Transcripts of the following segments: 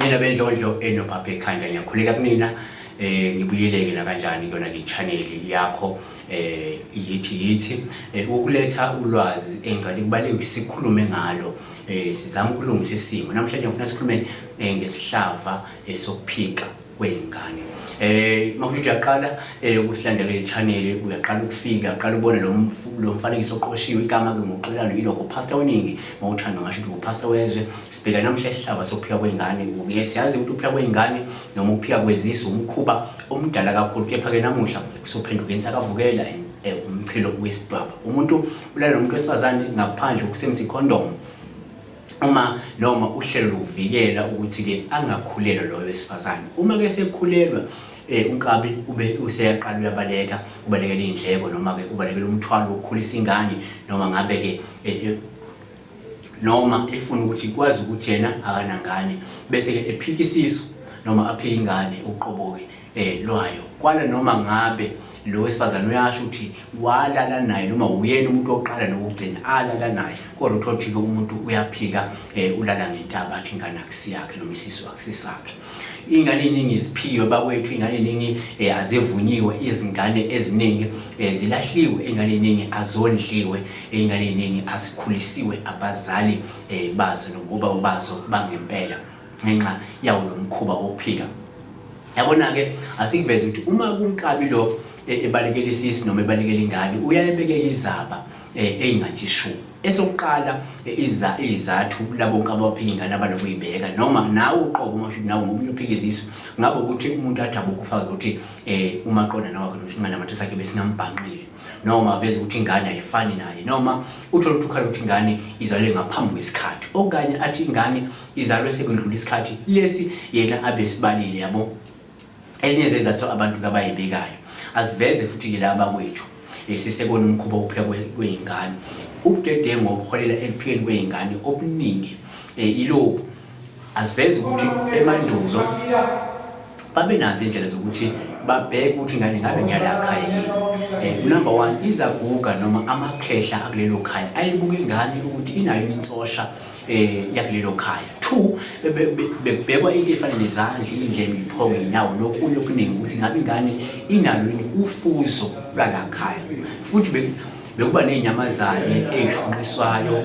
Mina bendlondlo enobaba ekhanda ngiyakhuleka kunina ngibuyeleke na kanjani kuyona ke channel yakho yithi ukuletha ulwazi engicela kubaleke ukuthi sikhulume ngalo sizama ukulungisa isimo. Namhlanje ngifuna sikhulume ngesihlava sokuphika kwengane. Mawuthi uyaqala ukusilandela le channel uyaqala ukufika uqala ubone lo mfanekiso oqoshiwe igama ke ngokuqelana yilokho pastor weningi mawuthanda ngasho ukuthi upastor wezwe sibheka namhla isihlava sokuphika kwengane. Siyazi ukuthi ukuphika kwengane noma ukuphika kwezisu umkhuba omdala kakhulu, kepha ke namuhla usophenduka insakavukela umchilo wesidwaba. Umuntu ulala nomuntu wesifazane ngaphandle ukusebenzisa ikhondomu noma uhlelo lokuvikela ukuthi ke angakhulelwa loyo wesifazane. Uma ke sekhulelwa unkabi ube useyaqala uyabaleka, ubalekela indleko noma ke ubalekela umthwalo wokukhulisa ingane, noma ngabe ke noma efuna ukuthi ikwazi ukuthi yena akanangane bese ke ephika isisu noma aphika ingane uqobo lwayo kwala, noma ngabe lo wesifazane uyasho ukuthi walala naye noma uyena umuntu oqala nokugcina alala naye, kodwa uthola ukuthi umuntu uyaphika ulala ngentaba athi ingane akusiyakhe noma isisu akusisakhe. Ingane eziningi iziphiwe bakwethu, ingane eziningi azivunyiwe, izingane eziningi zilahliwe, ingane eziningi azondliwe, ingane eziningi asikhulisiwe abazali bazo nokuba bazo bangempela ngenxa yawo lo mkhuba wokuphika. Yabona ke asikuveze ukuthi uma kunkabi lo ebalekela isisi noma ebalekela ingane uyayebeke izaba engathi esokuqala izathu labo abaphika ingane abanokuyibeka noma nawe uqobo masho nawe ngomunye uphika izisu ngabe ukuthi umuntu athaba ukufaka ukuthi umaqonda nawe ukuthi ingane amathisa akhe besingambhanqile, noma aveze ukuthi ingane ayifani naye, noma uthola ukukhala ukuthi ingane izalwe ngaphambi kwesikhathi, okanye athi ingane izalwe sekudlula isikhathi lesi yena abesibalile. Yabo ezinye zezathu abantu abayibekayo asiveze futhi ke laba kwethu sisekona umkhuba wokuphika kwengane. Ubudedengu obuholela ekuphikeni kwengane obuningi ilokhu asiveze ukuthi emandulo babe nazo indlela zokuthi babheke ukuthi ingane ngabe ngiyalakha yini. Number 1, izaguga noma amakhehla akulelo khaya ayibuka ingane ukuthi inayo insosha yakulelo khaya. 2, bekubhekwa into efana nezandla, indlebe, iphongo, inyawo nokunye okuningi ukuthi ngabe ingane inalo yini ufuzo lwalakhaya. Futhi bekuba nezinyamazane ezishunqiswayo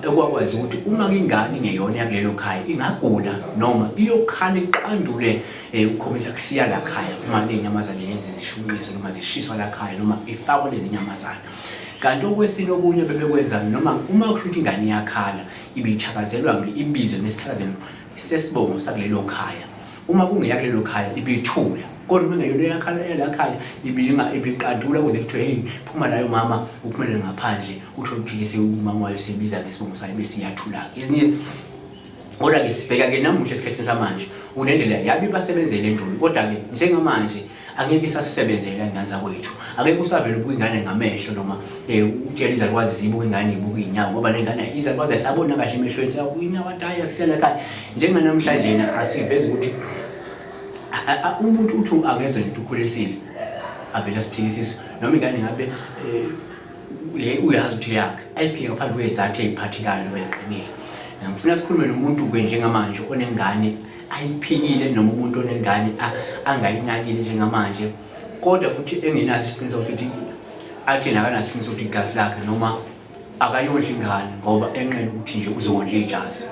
ekwakwazi ukuthi uma ingane ingeyona yakulelo khaya ingagula noma iyokhala iqandule ukukhombisa kusiya la khaya uma lezinyamazane lezi zishunqiswa noma zishiswa la khaya noma ifakwa lezi nyamazane. Kanti okwesini okunye bebekwenza noma uma ukuthi ingane iyakhala ibithakazelwa ibizwe nesithakazelo sesibongo sakulelo khaya. Uma kungeyakulelo khaya ibithula, kodwa uma ngeyona yakhala la khaya ibiqandula ukuze kuthiwe hey phuma layo mama uphumelele ngaphandle, uthola ukuthi umama wayo sebiza ngesibongo sayo bese iyathula. Ezinye kodwa ke sibheka ke namuhla esikhathini samanje unendlela yabi basebenzele endulo, kodwa ke njengamanje angeke isasebenzela ingane kwethu. Angeke usavele ubuka ingane ngamehlo noma utshela izalukwazi zibuka ingane ibuka inyawo, ngoba lengane izalukwazi ayisabona kahle emehlweni sa uyinawo ataya kusela ekhaya. Njenganamhlanje asiveze ukuthi umuntu uthi angezwe nje ukhulisile avela siphikisisa noma ingane ngabe uyazi ukuthi yakhe ayiphika ngaphandle kwezathu eziphathekayo noma eqinile. Ngifuna sikhulume nomuntu ke njengamanje onengane ayiphikile noma umuntu onengane angayinakile njengamanje, kodwa futhi engenaso isiqiniseko ukuthi athina akanaso isiqiniseko ukuthi igazi lakhe noma akayondla ingane ngoba enqena ukuthi nje uzondla ijazi.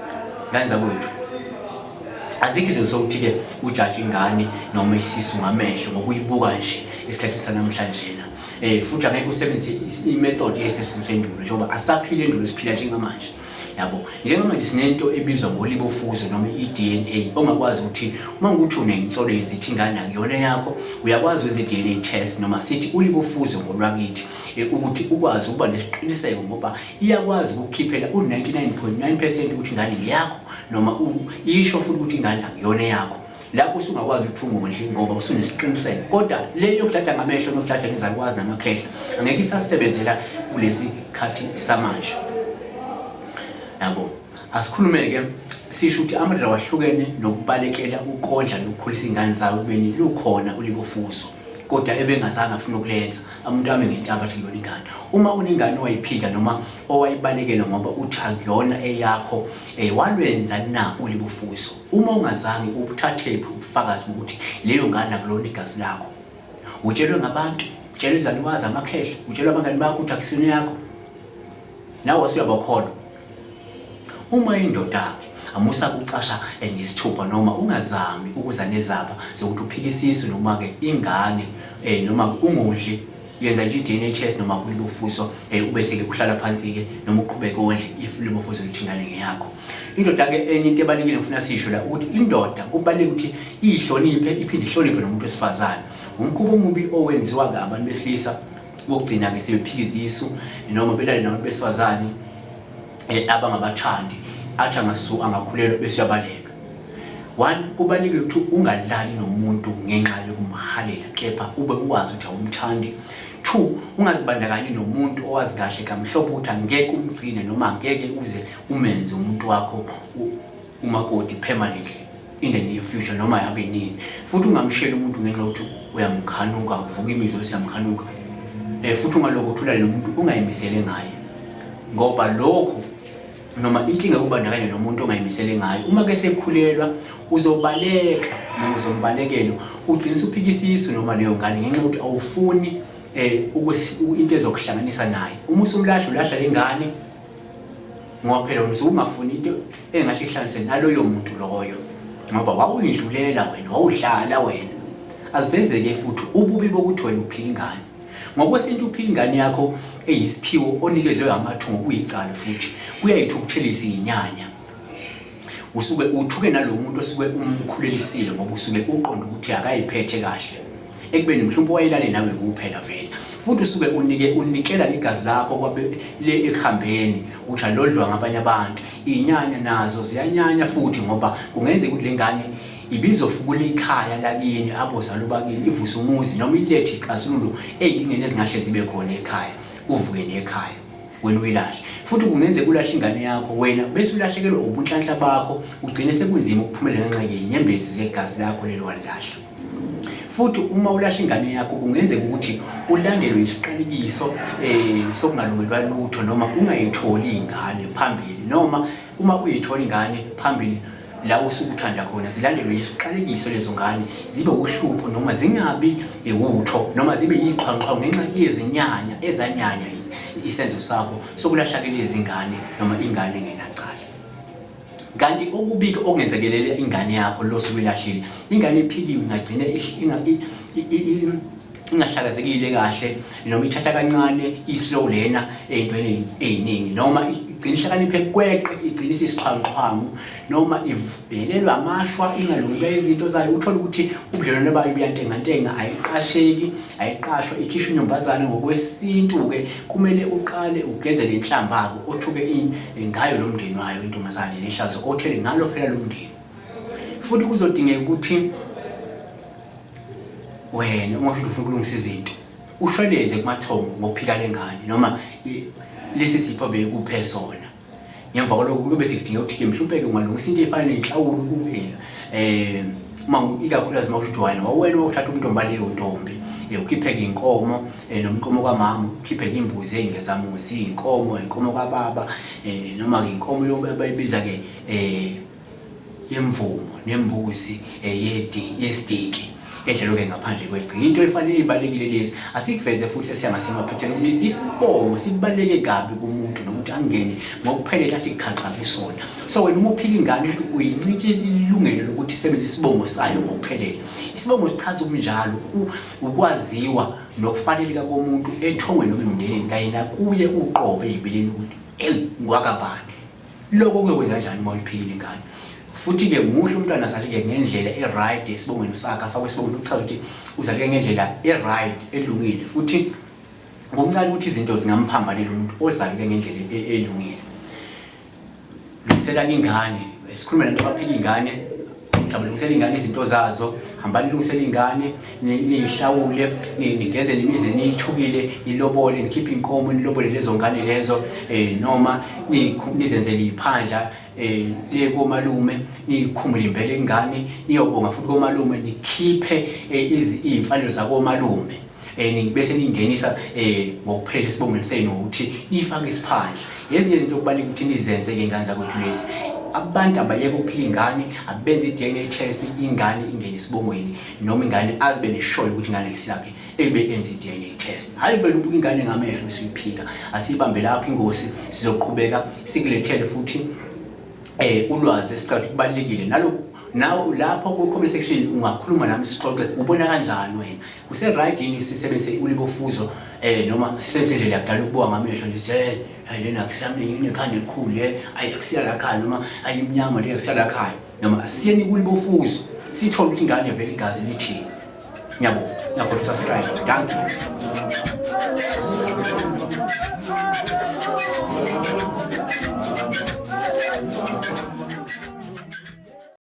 Ngane zakwethu azikho izinto sokuthi ke ujaji ingane noma isisu ngamehlo ngokuyibuka nje esikhathini sanamhlanje futhi angeke usebenzise imethod yesesendulo njengoba asaphile endulo siphila njengamanje. Yabo njengamanje sinento ebizwa ngolibofuzo noma iDNA ongakwazi ukuthi uma ukuthi unensolo ezithi ingane akuyona yakho uyakwazi ukwenza iDNA test noma sithi ulibofuzo ngolwakithi ukuthi ukwazi ukuba nesiqiniseko ngoba iyakwazi ukukhiphela u99.9% ukuthi ingane ngeyakho noma isho futhi ukuthi ingane akuyona yakho. Lapho usungakwazi ukuthunga nje ngoba usunesiqiniseko, kodwa le yokudlaja ngamehlo nokudlaja ngezalukwazi namakhehla angeke isasebenzela kulesi khathi samanje. Yabo asikhulume ke sisho ukuthi amadlela wahlukene nokubalekela ukondla nokukhulisa ingane zawo kubeni lukhona ulibofuzo. kodwa ebengazange afuna ukulenza. Umuntu wami ngentaba athi yona ingane. Uma unengane owayiphika noma owayibalekela ngoba uthi akuyona eyakho, walwenza na ulibufuso. Uma ungazange ubuthathe ubufakazi bokuthi leyo ngane akulona igazi lakho. Utshelwe ngabantu, utshelwe izalukazi amakhehla, utshelwe abangani bakho ukuthi akusini yakho. Nawe usuyabakholwa. Uma indoda-ke amusa kucasha ngesithupha noma ungazami ukuza nezaba zokuthi uphikisiso noma ke ingane noma ungondli yenza nje i-DNA test noma kulibufuso ubese ke uhlala phansi ke noma uqhubeke ondle if libufuso lithi ingane ngeyakho. Indoda ke enye into ebalekile ngifuna sisho la ukuthi indoda kubaleka ukuthi ihloniphe iphinde ihloniphe nomuntu wesifazane. Umkhubo omubi owenziwa ngabantu besilisa wokugcina ke sebephikisiso noma belale nabantu besifazane abangabathandi athi angakhulelwa bese uyabaleka. One, kubalekile ukuthi ungadlali nomuntu ngenxa yokumhalela kepha ube ukwazi ukuthi awumthandi. Two, ungazibandakanyi nomuntu owazi kahle kamhlophe ukuthi angeke umgcine noma angeke uze umenze umuntu wakho umakoti permanently in the near future noma yabe nini. Futhi ungamshela umuntu ngenxa yokuthi uyamkhanuka, uvuka imizwa bese uyamkhanuka. Futhi ungaloko uthulale nomuntu ungayimisele ngaye. Ngoba lokho noma inkinga ukubandakanya nomuntu ongayimisele ngayo uma ke sekhulelwa uzobaleka noma uzombalekela ugcina uphikisiso noma leyo ngane ngenxa yokuthi awufuni into ezokuhlanganisa naye. Uma usumlahla ulahla lengane ngoba phela wena ungafuni into engahle ihlanganise naloyo muntu loyo ngoba wawuyidlulela wena wawudlala wena. Asivezeke futhi ububi bokuthi wena uphika ingane ngokwesintu uphika ingane yakho eyisiphiwo onikezwe amathungo kuyicala futhi kuyayithukuthelisa inyanya. Usuke uthuke nalomuntu osuke umkhulelisile ngoba usuke uqonda ukuthi akayiphethe kahle ekubeni mhlawumbe wayelale nawe kuphela vele. Futhi usuke unikela igazi lakho kwabe le ekhambeni uthi alodlwa ngabanye abantu. Inyanya nazo ziyanyanya futhi ngoba kungenzeka ukuthi lengane ibizofukula ikhaya lakini abozalo bakini ivusa umuzi noma ilethe ixazululo eyinkingeni ezingahle zibe khona ekhaya uvuke nekhaya wena uyilahle. Futhi kungenzeka ulahle ingane yakho wena bese ulahlekelwe ubunhlanhla bakho ugcine sekunzima ukuphumelela ngenxa yenyembezi zegazi lakho lelo walahla. Futhi uma ulahle ingane yakho kungenzeka ukuthi ulandelwe isiqalekiso sokungalungelwa lutho noma ungayitholi ingane phambili noma uma uyithola ingane phambili la usukuthanda khona zilandelwe isiqalekiso lezo ngane zibe uhlupho noma zingabi utho noma zibe yiqhwanqwa ngenxa yezinyanya ezanyanya isenzo sakho sokulahla lezi ingane noma ingane ngenacala. Kanti okubika okungenzekelela ingane yakho lo suwilahlile ingane iphikiwe ingagcina ingahlakazekile kahle noma ithatha kancane islow lena ezintweni eziningi noma igcina ihlakaniphe kweqe igcina isisiqhwanqhwangu noma ivelelwa amashwa ingalungile izinto zayo. Uthola ukuthi ubudlelwano bayo buyantengantenga ayiqasheki ayiqashwa ikhishwa inyombazane ngokwesintu ke kumele uqale ugezele inhlambako othuke ngayo lo mndeni wayo intombazane neshazo othele ngalo phela lo mndeni. Futhi kuzodingeka ukuthi wena uma ufuna ukulungisa izinto ushweleze kumathongo ngokuphika lengane noma lesi sipho bekuphe sona. Ngemva kwalokho kube sikudinga ukuthi mhlawumbe ke ungalungisa into efana nenhlawulo kuphela uma ikakhulukazi mawuthi wena wawena ukuthatha umuntu ombaleyo ntombi ukhiphe inkomo noma inkomo kamama ukhiphe imbuzi engezamusi inkomo kababa noma inkomo yobayibiza ke yemvumo nembuzi yestiki endlela ke ngaphandle kwegcina. Into efanele ibalekile lezi asikuveze futhi sesiyangasemaphetheni ukuthi isibongo sibaleke kabi kumuntu nokuthi angene ngokuphelela athi ikhaqha kusona. So wena uma uphika ingane ukuthi uyincike ilungelo lokuthi isebenzise isibongo sayo ngokuphelela. Isibongo sichaza ubunjalo ukwaziwa nokufaneleka komuntu ethongwe noma emndenini kayena kuye uqobe ezibeleni ukuthi ngwakabani. Lokho kuyokwenza kanjani uma uyiphikile ingane. Futhi ke muhle umntwana azaleke ngendlela eright esibongweni sakhe afakwe esibongweni uchaza ukuthi uzaleke ngendlela eright elungile. Futhi ngokuncane ukuthi izinto zingamphambanela umuntu ozaleke ngendlela elungile. Lungisela ingane sikhuluma nento abaphika ingane ukuthi abalungisele ingane izinto zazo, hamba nilungisele ingane, nihlawule, nigeze nimize nithukile, nilobole, nikhiphe inkomo, nilobole lezo ngane lezo, noma nizenzele iphandla le komalume, nikhumule impela ingane, niyobonga futhi komalume, nikhiphe izimfanelo zakomalume. Bese ningenisa ngokuphelele esibongweni senu ukuthi nifake isiphandla. Ezinye izinto okubaleka ukuthi nizenze ke ingane zakwethu lezi. Abantu abayeke ukuphila ingane, abenze i-DNA test, ingane ingene esibongweni, noma ingane azibe nesholo ukuthi ingane isiyakhe ebe enze i-DNA test. Hayi vele ubuka ingane ngamehlo bese uyiphika. Asiyibambe lapha ingosi, sizoqhubeka sikulethele futhi ulwazi esicabanga kubalekile nalokho. Nawe lapho ku-comment section ungakhuluma nami sixoxe, ubona kanjani wena? Kuse right yini sisebenzise ulibofuzo noma sisebenzise indlela yakudala ukubuka ngamehlo nje hayi lena kusami yini ekhanda elikhulu ayi akusiya la khaya noma ayimnyama le akusiya la khaya, noma siyeni kulibofuzo sithola ukuthi ingane vele igazi lithini. Ngiyabonga, ngiyabonga, subscribe. Thank you.